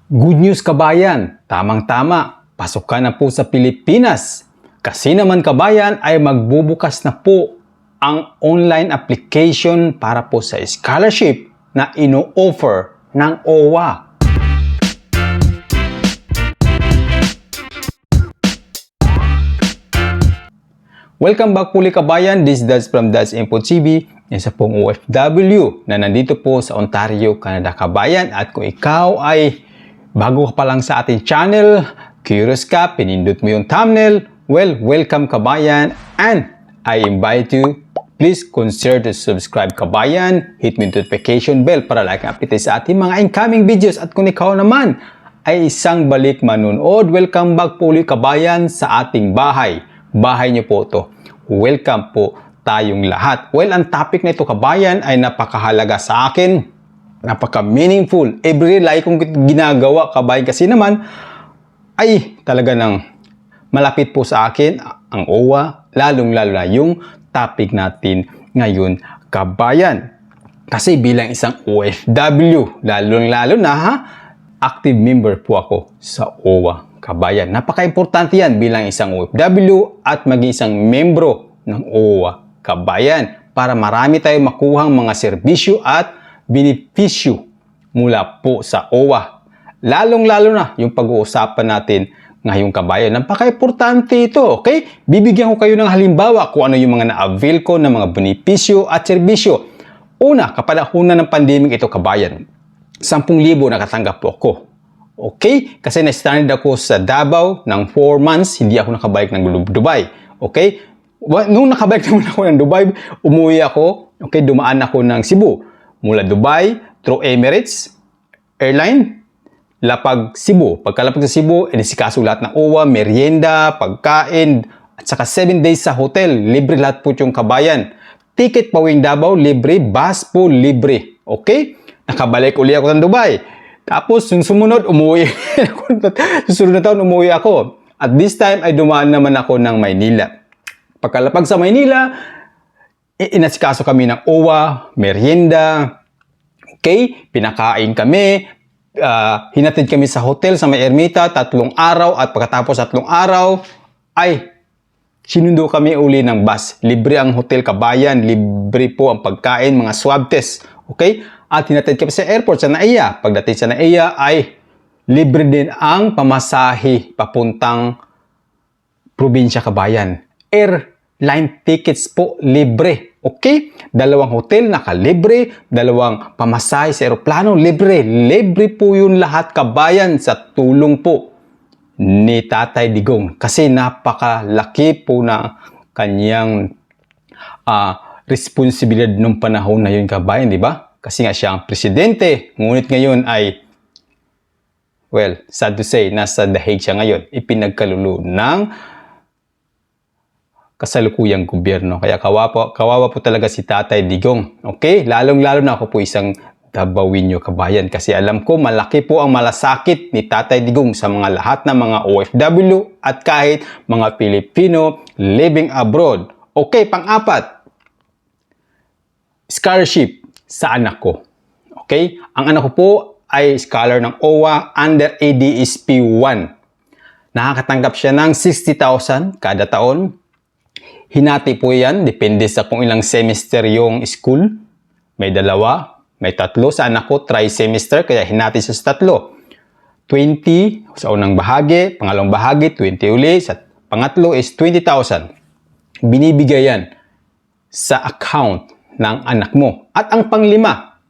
Good news kabayan, tamang-tama, pasok ka na po sa Pilipinas. Kasi naman kabayan ay magbubukas na po ang online application para po sa scholarship na ino-offer ng OWA. Welcome back po kabayan, this is Dads from Dads Info TV. Isa pong OFW na nandito po sa Ontario, Canada kabayan. At kung ikaw ay bago ka pa lang sa ating channel, curious ka, pinindot mo yung thumbnail, well, welcome kabayan, and I invite you, please consider to subscribe kabayan, hit mo yung notification bell para like ang update sa ating mga incoming videos. At kung ikaw naman ay isang balik manunood, welcome back po ulit kabayan sa ating bahay. Bahay niyo po to. Welcome po tayong lahat. Well, ang topic na ito kabayan ay napakahalaga sa akin. Napaka-meaningful. Every like kong ginagawa kabayan kasi naman ay talaga nang malapit po sa akin ang OWA, lalong-lalo na yung topic natin ngayon kabayan. Kasi bilang isang OFW, lalong-lalo na active member po ako sa OWA kabayan. Napaka-importante yan bilang isang OFW at maging isang membro ng OWA kabayan para marami tayong makuhang mga serbisyo at benepisyo mula po sa OWA. Lalong-lalo na yung pag-uusapan natin ngayong kabayan. Napaka-importante ito, okay? Bibigyan ko kayo ng halimbawa kung ano yung mga na-avail ko ng mga benepisyo at serbisyo. Una, kapalahunan ng pandemic ito kabayan, 10,000 nakatanggap po ako. Okay? Kasi na-stranded ako sa Davao ng 4 months, hindi ako nakabalik ng Dubai. Okay? Nung nakabalik naman ako ng Dubai, umuwi ako, okay, dumaan ako ng Cebu. Mula Dubai, through Emirates Airline, lapag Cebu. Pagkalapag sa Cebu, inisikaso lahat ng OWA, merienda, pagkain, at saka 7 days sa hotel. Libre lahat po yung kabayan. Ticket pauwing Davao, libre. Bus po, libre. Okay? Nakabalik uli ako ng Dubai. Tapos, yung sumunod, umuwi. Susunod na taon, umuwi ako. At this time, ay dumaan naman ako ng Maynila. Pagkalapag sa Maynila, inasikaso kami ng OWA, merienda, okay? Pinakain kami, hinatid kami sa hotel sa May Ermita, 3 araw, at pagkatapos 3 araw, ay sinundo kami uli ng bus. Libre ang hotel kabayan, libre po ang pagkain, mga swab test, okay? At hinatid kami sa airport sa NAIA. Pagdating sa NAIA ay libre din ang pamasahe papuntang probinsya kabayan. Airline tickets po libre. Okay? 2 hotel nakalibre, 2 pamasahe sa eroplano libre. Libre po yun lahat kabayan sa tulong po ni Tatay Digong. Kasi napakalaki po na kanyang responsibilidad nung panahon na yun kabayan, di ba? Kasi nga siya ang presidente. Ngunit ngayon ay, well, sad to say, nasa The Hague siya ngayon. Ipinagkalulo ng kasalukuyang gobyerno. Kaya kawawa po talaga si Tatay Digong. Okay? Lalong-lalo na ako po isang Dabawinyo kabayan. Kasi alam ko malaki po ang malasakit ni Tatay Digong sa mga lahat ng mga OFW at kahit mga Pilipino living abroad. Okay, pang-apat. Scholarship sa anak ko. Okay? Ang anak ko po ay scholar ng OWA under ADSP 1. Nakakatanggap siya ng 60,000 kada taon. Hinati po yan, depende sa kung ilang semester yung school. May 2, may 3. Sa anak ko, tri-semester, kaya hinati siya sa 3. 20 sa unang bahagi, pangalawang bahagi, 20 uli. Sa pangatlo is 20,000. Binibigay yan sa account ng anak mo. At ang panglima,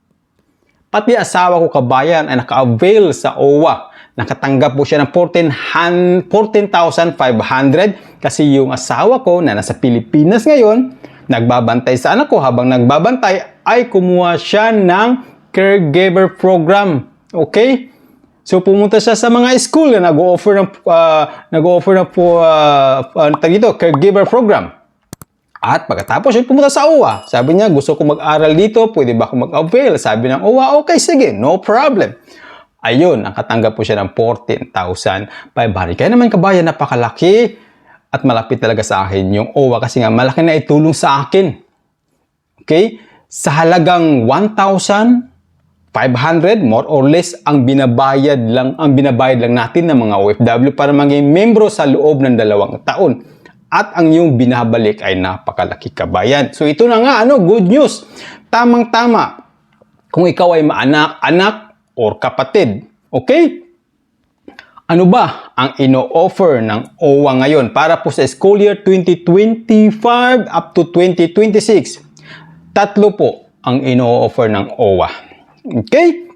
pati asawa ko kabayan ay naka-avail sa OWA. Nakatanggap po siya ng 14,500 kasi yung asawa ko na nasa Pilipinas ngayon, nagbabantay sa anak ko. Habang nagbabantay ay kumuha siya ng caregiver program. Okay? So pumunta siya sa mga school na nag-o-offer ng caregiver program. At pagkatapos siya pumunta sa OWA. Sabi niya, gusto ko mag-aral dito, pwede ba ako mag-avail? Sabi ng OWA, okay, sige, no problem. Ayun, nakatanggap po siya ng 14,500. Kaya naman kabayan, napakalaki at malapit talaga sa akin yung OWA kasi nga malaki na itulong sa akin. Okay? Sa halagang 1,500 500 more or less ang binabayad lang natin ng mga OFW para maging membro sa loob ng 2 taon. At ang iyong binabalik ay napakalaki, kabayan. So ito na nga, good news. Tamang-tama. Kung ikaw ay maanak, anak, or kapatid. Okay? Ano ba ang ino-offer ng OWA ngayon para po sa school year 2025 up to 2026? 3 po ang ino-offer ng OWA. Okay?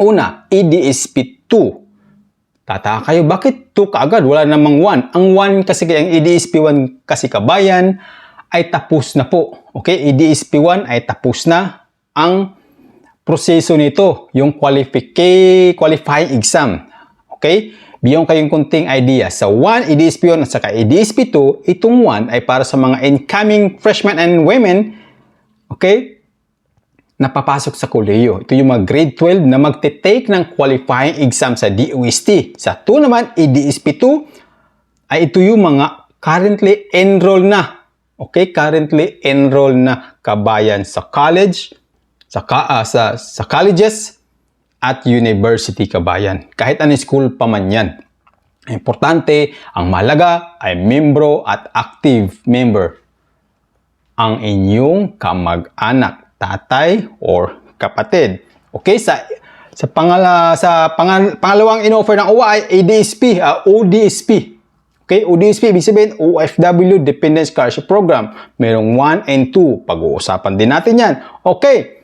Una, EDSP 2. Tataka kayo, bakit 2 kaagad? Wala namang 1. Ang 1 kasi, ang EDSP 1 kasi, kabayan, ay tapos na po. Okay? EDSP 1 ay tapos na ang proseso nito, yung qualifying exam. Okay? Bigyan kayong kunting idea. Sa 1, EDSP 1 at saka EDSP 2, itong 1 ay para sa mga incoming freshmen and women, okay, napapasok sa kolehiyo. Ito yung mga grade 12 na magte-take ng qualifying exam sa DOST. Sa 2 naman, EDSP 2, ay ito yung mga currently enrolled na. Okay, currently enrolled na, kabayan, sa college, sa colleges, at university, kabayan. Kahit anong school pa man yan. Importante, ang mahalaga ay membro at active member ang inyong kamag-anak, tatay or kapatid. Okay, pangalawang in-offer ng OWA ay ODSP. Okay, ODSP, ibig sabihin OFW Dependent Scholarship Program. Merong 1 and 2. Pag-uusapan din natin yan. Okay.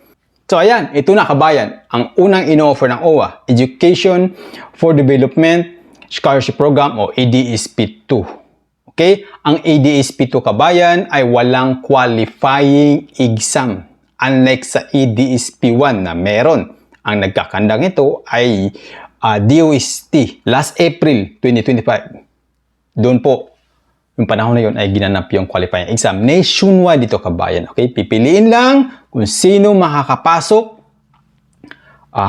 So ayan, ito na, kabayan, ang unang in-offer ng OWA, Education for Development Scholarship Program o EDSP 2. Okay? Ang EDSP 2, kabayan, ay walang qualifying exam. Unlike sa EDSP 1 na meron. Ang nagkakandang ito ay DOST last April 2025. Doon po, yung panahon na yun ay ginanap yung qualifying exam. Nationwide dito, kabayan. Okay? Pipiliin lang kung sino makakapasok.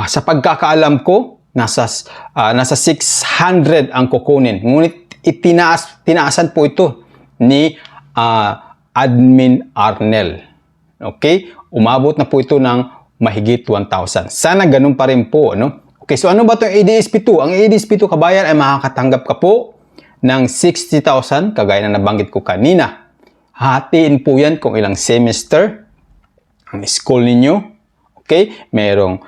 Sa pagkakaalam ko, nasa 600 ang kukunin. Ngunit tinaasan po ito ni Admin Arnel. Okay? Umabot na po ito ng mahigit 1,000. Sana ganun pa rin po. Ano? Okay, so ano ba itong EDSP 2? Ang EDSP 2, kabayan, ay makakatanggap ka po ng 60,000, kagaya na nabanggit ko kanina. Hatiin po yan kung ilang semester ang school ninyo. Okay? Merong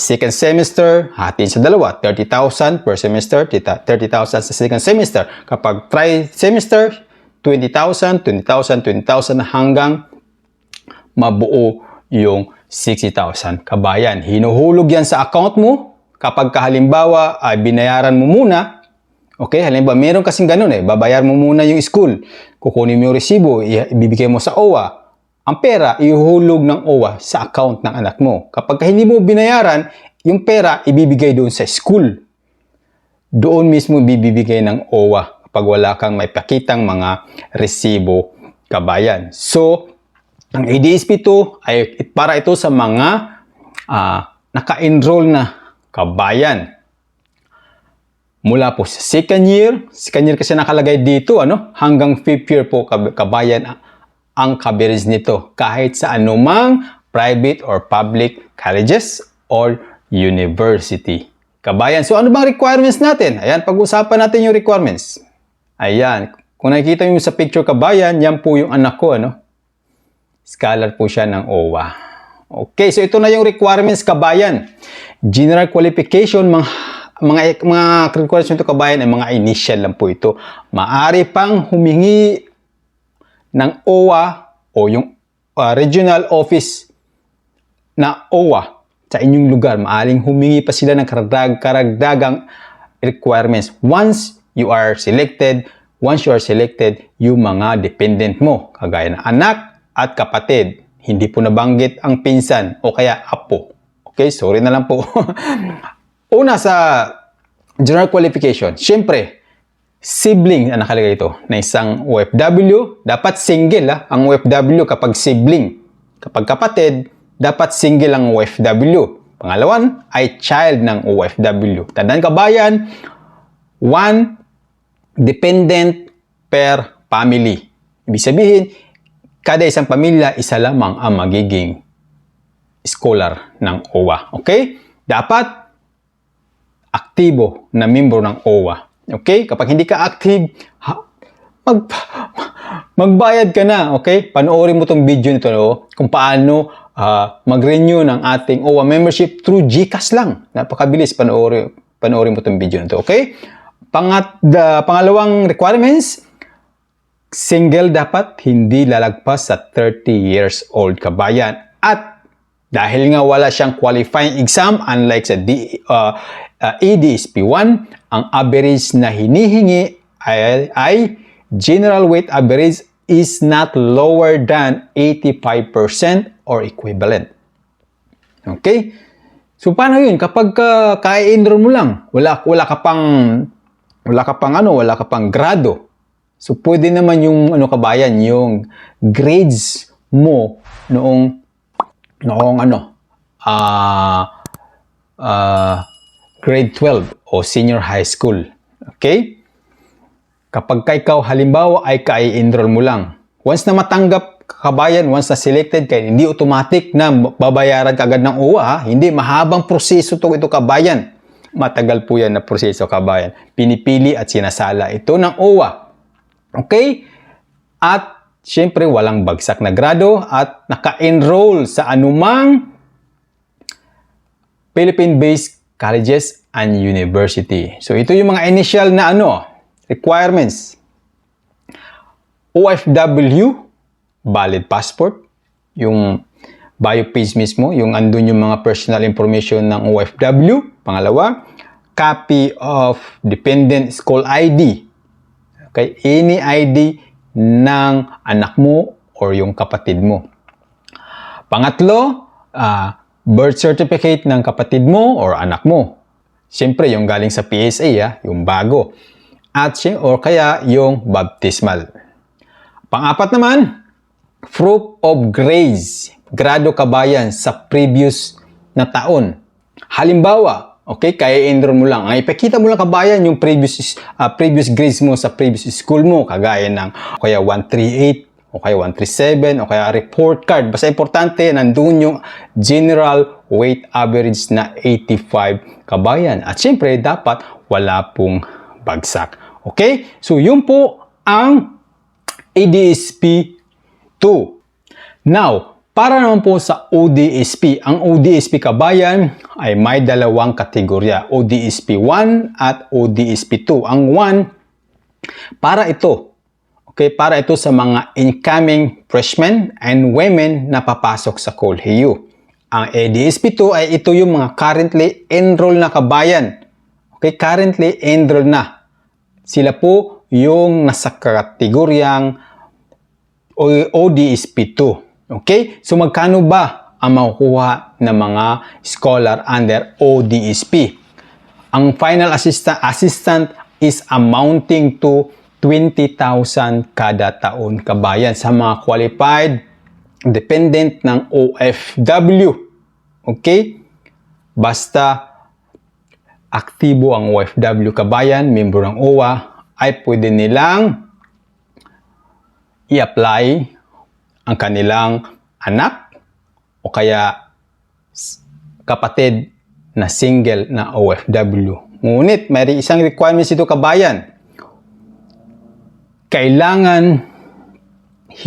second semester, hatiin sa dalawa. 30,000 per semester, 30,000 sa second semester. Kapag tri-semester, 20,000, 20,000, 20,000 hanggang mabuo yung 60,000. Kabayan, hinuhulog yan sa account mo. Kapag halimbawa ay binayaran mo muna. Okay, halimbawa, meron kasing ganun babayar mo muna yung school. Kukunin mo yung resibo, ibibigay mo sa OWA. Ang pera, ihuhulog ng OWA sa account ng anak mo. Kapag hindi mo binayaran, yung pera, ibibigay doon sa school. Doon mismo ibibigay ng OWA kapag wala kang may pakitang mga resibo, kabayan. So, ang EDSP 2 ay para ito sa mga naka-enroll na kabayan. Mula po sa second year kasi nakalagay dito, hanggang 5th year po, kabayan, ang coverage nito. Kahit sa anumang private or public colleges or university. Kabayan, so ano bang requirements natin? Ayan, pag-usapan natin yung requirements. Ayan, kung nakikita nyo sa picture, kabayan, yan po yung anak ko, Scholar po siya ng OWA. Okay, so ito na yung requirements, kabayan. General qualification, mga requirements nito, kabayan, ay mga initial lang po ito. Maaari pang humingi ng OWA o yung regional office na OWA sa inyong lugar. Maaring humingi pa sila ng karagdagang requirements. Once you are selected, yung mga dependent mo, kagaya ng anak at kapatid. Hindi po nabanggit ang pinsan o kaya apo. Okay, sorry na lang po. Una sa general qualification, syempre, sibling ang nakalagay ito na isang OFW. Dapat single ang OFW kapag sibling. Kapag kapatid, dapat single ang OFW. Pangalawan ay child ng OFW. Tandaan, kabayan, 1 dependent per family. Ibig sabihin, kada isang pamilya, isa lamang ang magiging scholar ng OWA. Okay? Dapat aktibo na membro ng OWA. Okay? Kapag hindi ka active, magbayad ka na. Okay? Panoorin mo tong video nito, no? Kung paano mag-renew ng ating OWA membership through GCash lang. Napakabilis. Panoorin mo tong video nito. Okay? Pangalawang requirements, single dapat, hindi lalagpas sa 30 years old kabayan. At dahil nga wala siyang qualifying exam, unlike sa EDSP 1, ang average na hinihingi ay general weight average is not lower than 85% or equivalent. Okay? So, paano yun? Kapag ka-enroll mo lang, wala ka pang grado. So, pwede naman yung kabayan, yung grades mo noong grade 12 o senior high school. Okay? Kapag ikaw halimbawa ay ka-enroll mo lang. Once na matanggap kabayan, once na selected ka, hindi automatic na babayaran ka agad ng OWA. Hindi, mahabang proseso ito kabayan. Matagal po yan na proseso kabayan. Pinipili at sinasala ito ng OWA. Okay? At syempre walang bagsak na grado at naka-enroll sa anumang Philippine-based colleges and university. So ito yung mga initial na requirements. OFW, valid passport, yung bio page mismo, yung andun yung mga personal information ng OFW. Pangalawa, copy of dependent school ID. Okay, any ID ng anak mo or yung kapatid mo. Pangatlo, birth certificate ng kapatid mo or anak mo. Siyempre, yung galing sa PSA, yung bago. At or kaya yung baptismal. Pang-apat naman, proof of grades. Grado kabayan sa previous na taon. Halimbawa, okay, kaya enroll mo lang. Ang ipakita mo lang kabayan yung previous grades mo sa previous school mo, kagaya ng o kaya 138, o kaya 137, o kaya report card. Basta importante, nandun yung general weight average na 85 kabayan. At syempre, dapat wala pong bagsak. Okay? So, yun po ang EDSP 2. Now, para naman po sa ODSP, ang ODSP kabayan ay may dalawang kategorya, ODSP 1 at ODSP 2. Ang 1, para ito sa mga incoming freshmen and women na papasok sa Kolehiyo. Ang ODSP 2 ay ito yung mga currently enrolled na kabayan. Okay, currently enrolled na. Sila po yung nasa kategoryang ODSP 2. Okay? So, magkano ba ang makukuha ng mga scholar under ODSP? Ang final assistant is amounting to 20,000 kada taon kabayan sa mga qualified dependent ng OFW. Okay? Basta aktibo ang OFW kabayan, membro ng OWA, ay pwede nilang i-apply ang kanilang anak o kaya kapatid na single na OFW. Ngunit may isang requirements ito kabayan. Kailangan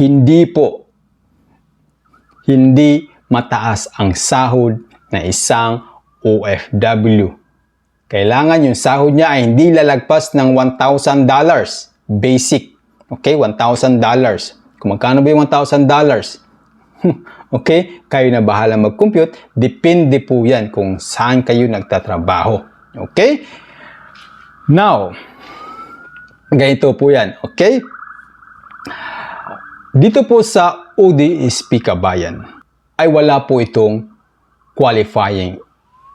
hindi mataas ang sahod na isang OFW. Kailangan yung sahod niya ay hindi lalagpas ng $1,000 basic. Okay, $1,000. Kung magkano ba yung $1,000? Okay, kayo na bahala mag-compute. Depende po yan kung saan kayo nagtatrabaho. Okay? Now, ganito po yan. Okay? Dito po sa ODSP kabayan, ay wala po itong qualifying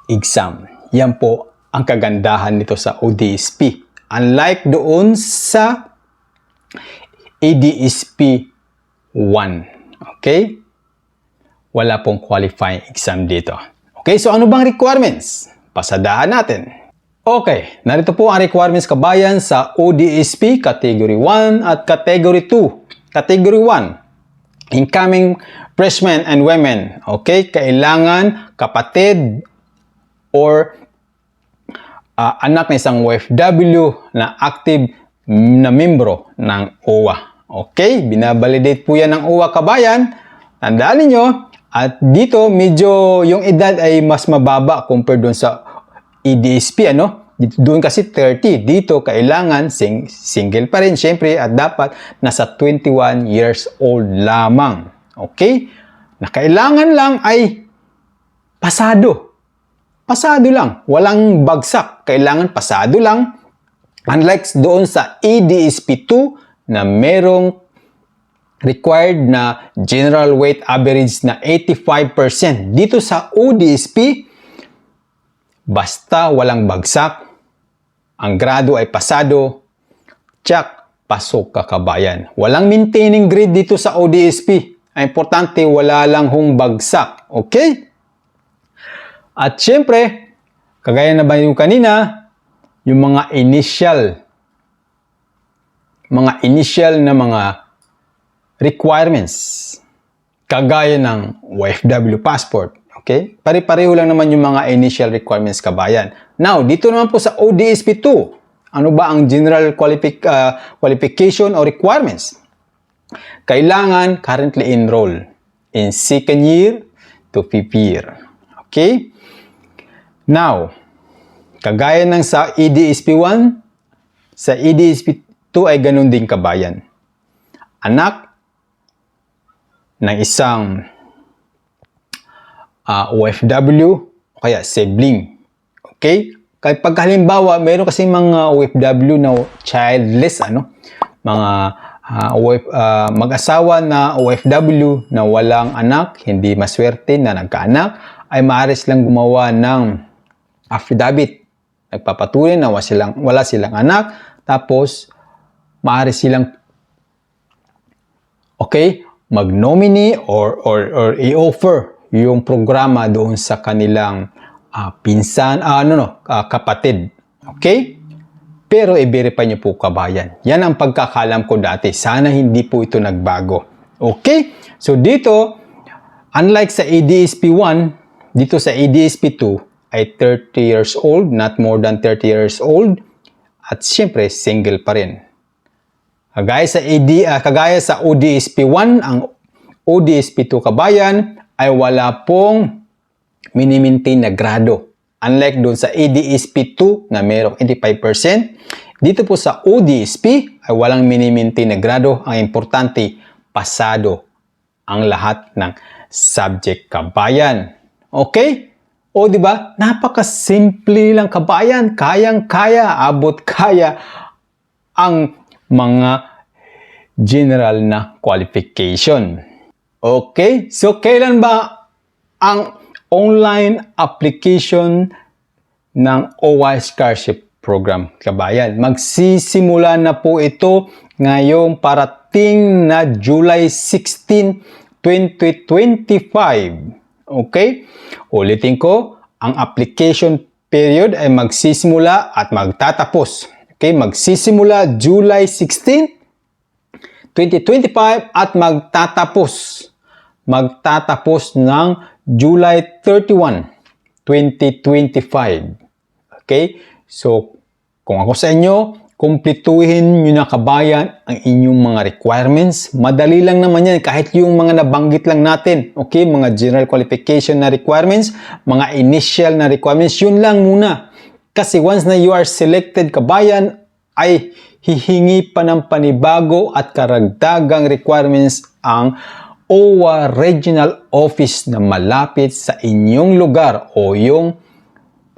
exam. Yan po ang kagandahan nito sa ODSP. Unlike doon sa ADSP 1. Okay? Wala pong qualifying exam dito. Okay, so ano bang requirements? Pasadahan natin. Okay, narito po ang requirements kabayan sa ODSP Category 1 at Category 2. Category 1, incoming freshmen and women. Okay? Kailangan kapatid or anak ng isang OFW na active na membro ng OWA. Okay? Binabalidate po yan ng OWA kabayan. Tandaan ninyo, at dito medyo yung edad ay mas mababa compared doon sa EDSP, ano? Doon kasi 30. Dito kailangan single pa rin syempre at dapat nasa 21 years old lamang. Okay? Na kailangan lang ay pasado. Pasado lang. Walang bagsak. Kailangan pasado lang. Unlike doon sa EDSP 2 na merong required na general weight average na 85%. Dito sa ODSP, basta walang bagsak, ang grado ay pasado, tsak, pasok ka kabayan. Walang maintaining grade dito sa ODSP. Ang importante, wala lang hong bagsak. Okay? At syempre, kagaya na ba yung kanina, yung mga initial na mga requirements, kagaya ng OFW passport. Okay? Pare-pareho lang naman yung mga initial requirements kabayan. Now, dito naman po sa ODSP 2, ano ba ang general qualification or requirements? Kailangan currently enroll in 2nd year to 5th year. Okay? Now, kagaya ng sa EDSP 1, sa EDSP 2 ay ganun din kabayan. Anak ng isang OFW o kaya sibling. Okay? Kapag halimbawa, meron kasi mga OFW na childless, mga mag-asawa na OFW na walang anak, hindi maswerte na nagkaanak, ay maaari silang gumawa ng affidavit. Nagpapatunay na wala silang anak, tapos maaari silang mag-nominee or i-offer yung programa doon sa kanilang pinsan, kapatid. Okay? Pero i-verify nyo po kabayan. Yan ang pagkakalam ko dati. Sana hindi po ito nagbago. Okay? So dito, unlike sa EDSP 1, dito sa EDSP 2 ay 30 years old, not more than 30 years old. At syempre, single pa rin. Kagaya sa ODSP 1, ang ODSP 2 kabayan ay wala pong mini-maintain na grado. Unlike doon sa EDSP 2 na mayroong 85%, dito po sa ODSP ay walang mini-maintain na grado. Ang importante, pasado ang lahat ng subject kabayan. Okay? O di ba? Napaka-simple lang kabayan. Kayang-kaya, abot-kaya ang mga general na qualification. Okay? So, kailan ba ang online application ng OWA Scholarship Program, kabayan? Magsisimula na po ito ngayong parating na July 16, 2025. Okay? Ulitin ko, ang application period ay magsisimula at magtatapos. Okay? Magsisimula July 16, 2025 at magtatapos ng July 31, 2025. Okay? So, kung ako sa inyo, kumpletuhin nyo na kabayan ang inyong mga requirements. Madali lang naman yan, kahit yung mga nabanggit lang natin. Okay? Mga general qualification na requirements, mga initial na requirements, yun lang muna. Kasi once na you are selected kabayan, ay hihingi pa ng panibago at karagdagang requirements ang OWA Regional Office na malapit sa inyong lugar o yung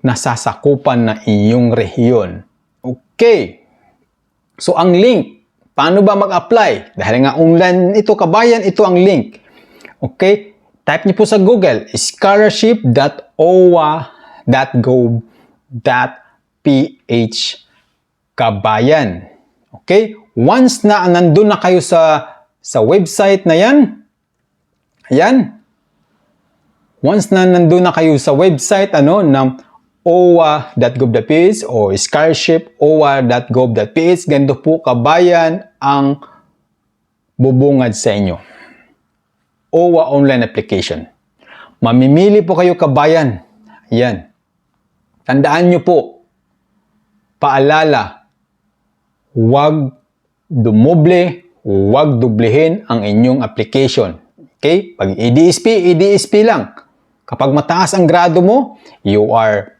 nasasakupan ng inyong rehiyon. Okay. So, ang link, paano ba mag-apply? Dahil nga online ito kabayan, ito ang link. Okay. Type niyo po sa Google, scholarship.owa.gov.ph kabayan. Okay? Once na nandun na kayo sa website na yan, ayan. Once na nandun na kayo sa website ng owa.gov.ph o scholarship.owa.gov.ph, ganito po kabayan ang bubungad sa inyo. OWA online application. Mamimili po kayo kabayan. Yan. Tandaan nyo po, paalala, huwag dumoble, huwag dublehin ang inyong application. Okay? Pag EDSP, EDSP lang. Kapag mataas ang grado mo, you are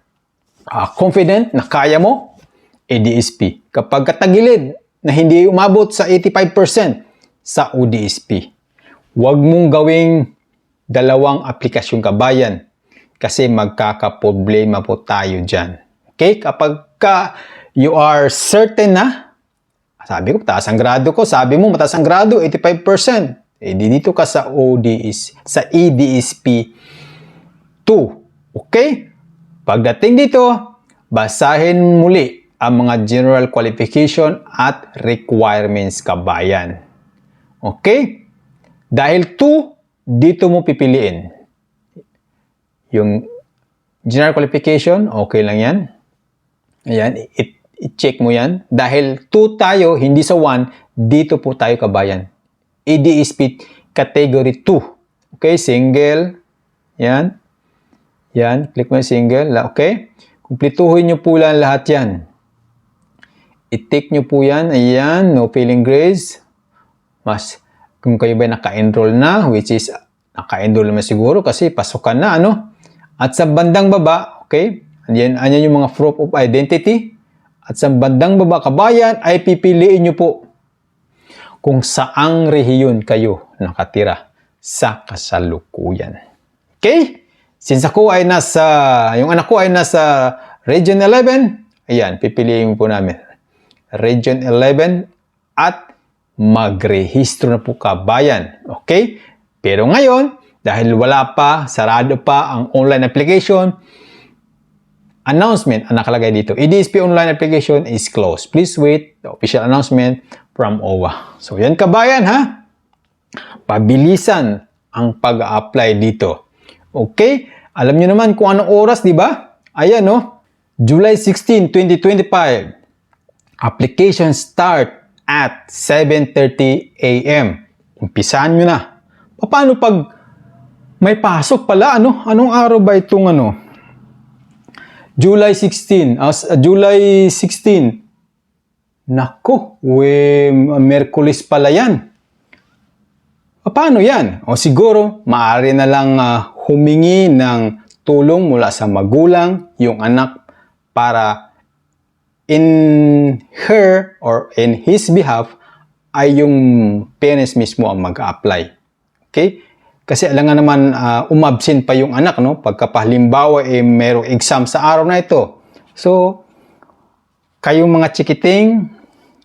confident na kaya mo, EDSP. Kapag katagilid na hindi umabot sa 85% sa ODSP, huwag mong gawing dalawang aplikasyon kabayan kasi magkakaproblema po tayo dyan. Okay? Kapag you are certain na, sabi ko, mataas ang grado ko, sabi mo, mataas ang grado, 85%. Dito ka sa sa EDSP 2. Okay? Pagdating dito, basahin muli ang mga general qualification at requirements kabayan. Okay? Dahil 2, dito mo pipiliin. Yung general qualification, okay lang yan. Ayan, i-check mo yan. Dahil 2 tayo, hindi sa 1, dito po tayo kabayan. EDSP category 2. Okay, single. Yan. Yan, click mo yung single. Okay? Kumplituhin nyo po lang lahat yan. I-tick nyo po yan. Ayan, no failing grades. Kung kayo ba naka-enroll na, which is naka-enroll naman siguro kasi pasukan na, ano? At sa bandang baba, okay? Ayan yung mga proof of identity. At sa bandang baba, kabayan, ay pipiliin nyo po kung saang rehiyon kayo nakatira sa kasalukuyan. Okay? Since yung anak ko ay nasa Region 11, ayan, pipiliin po namin. Region 11 at magrehistro na po kabayan. Okay? Pero ngayon, dahil wala pa, sarado pa ang online application, announcement ang nakalagay dito. EDSP online application is closed. Please wait the official announcement from OWA. So yan kabayan ha. Pabilisan ang pag-apply dito. Okay? Alam nyo naman kung anong oras, di ba? Ayan no. July 16, 2025. Application start at 7:30 a.m. Umpisahan nyo na. Paano pag may pasok pala? Anong araw ba itong July 16. July 16. Nako, Merkulis pala yan. Paano yan? O siguro, maaari na lang humingi ng tulong mula sa magulang, yung anak, para in her or in his behalf, ay yung parents mismo ang mag-apply. Okay? Kasi alam nga naman, umabsent pa yung anak, no? Pagkapahalimbawa, merong exam sa araw na ito. So, kayong mga chikiting,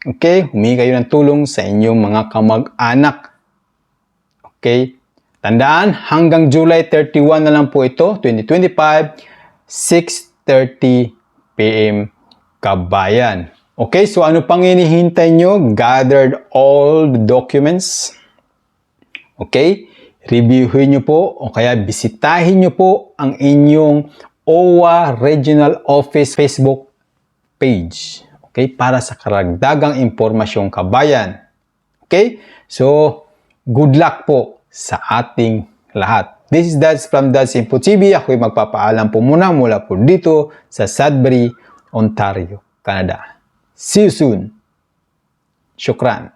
okay, humingi kayo ng tulong sa inyong mga kamag-anak. Okay? Tandaan, hanggang July 31 na lang po ito, 2025, 6:30 p.m. kabayan. Okay, so ano pang hinihintay nyo? Gathered all the documents. Okay? Reviewin nyo po o kaya bisitahin nyo po ang inyong OWA Regional Office Facebook page. Okay? Para sa karagdagang impormasyong kabayan. Okay? So, good luck po sa ating lahat. This is Dads from Dads Info TV. Ako'y magpapaalam po muna mula po dito sa Sudbury, Ontario, Canada. See you soon. Shukran.